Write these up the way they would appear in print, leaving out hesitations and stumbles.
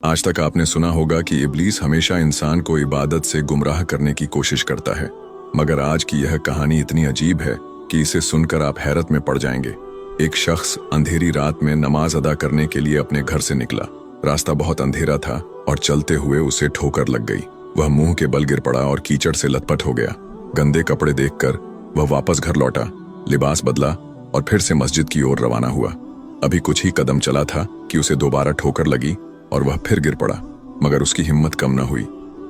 आज तक आपने सुना होगा कि इब्लीस हमेशा इंसान को इबादत से गुमराह करने की कोशिश करता है, मगर आज की यह कहानी इतनी अजीब है कि इसे सुनकर आप हैरत में पड़ जाएंगे। एक शख्स अंधेरी रात में नमाज अदा करने के लिए अपने घर से निकला। रास्ता बहुत अंधेरा था और चलते हुए उसे ठोकर लग गई। वह मुंह के बल गिर पड़ा और कीचड़ से लथपथ हो गया। गंदे कपड़े देखकर वह वापस घर लौटा, लिबास बदला और फिर से मस्जिद की ओर रवाना हुआ। अभी कुछ ही कदम चला था कि उसे दोबारा ठोकर लगी और वह फिर गिर पड़ा, मगर उसकी हिम्मत कम न हुई।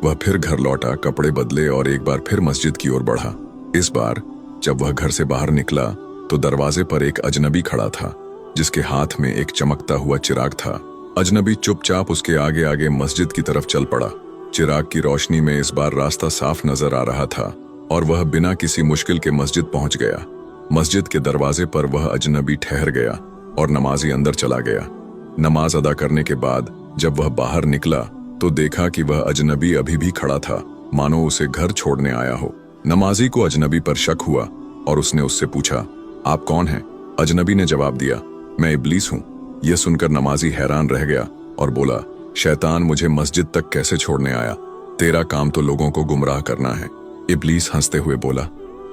वह फिर घर लौटा, कपड़े बदले और एक बार फिर मस्जिद की ओर बढ़ा। इस बार जब वह घर से बाहर निकला तो दरवाजे पर एक अजनबी खड़ा था, जिसके हाथ में एक चमकता हुआ चिराग था। अजनबी चुपचाप उसके आगे आगे मस्जिद की तरफ चल पड़ा। चिराग की रोशनी में इस बार रास्ता साफ नजर आ रहा था और वह बिना किसी मुश्किल के मस्जिद पहुंच गया। मस्जिद के दरवाजे पर वह अजनबी ठहर गया और नमाजी अंदर चला गया। नमाज अदा करने के बाद जब वह बाहर निकला तो देखा कि वह अजनबी अभी भी खड़ा था, मानो उसे घर छोड़ने आया हो। नमाजी को अजनबी पर शक हुआ और उसने उससे पूछा, आप कौन हैं? अजनबी ने जवाब दिया, मैं इब्लीस हूं। यह सुनकर नमाजी हैरान रह गया और बोला, शैतान मुझे मस्जिद तक कैसे छोड़ने आया? तेरा काम तो लोगों को गुमराह करना है। इब्लीस हंसते हुए बोला,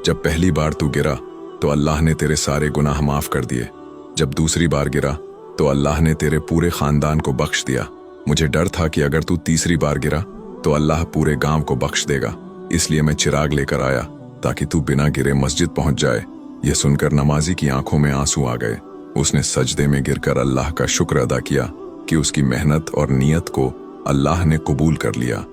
जब पहली बार तू गिरा तो अल्लाह ने तेरे सारे गुनाह माफ कर दिए। जब दूसरी बार गिरा तो अल्लाह ने तेरे पूरे खानदान को बख्श दिया। मुझे डर था कि अगर तू तीसरी बार गिरा तो अल्लाह पूरे गांव को बख्श देगा, इसलिए मैं चिराग लेकर आया ताकि तू बिना गिरे मस्जिद पहुंच जाए। यह सुनकर नमाजी की आंखों में आंसू आ गए। उसने सजदे में गिरकर अल्लाह का शुक्र अदा किया कि उसकी मेहनत और नियत को अल्लाह ने कबूल कर लिया।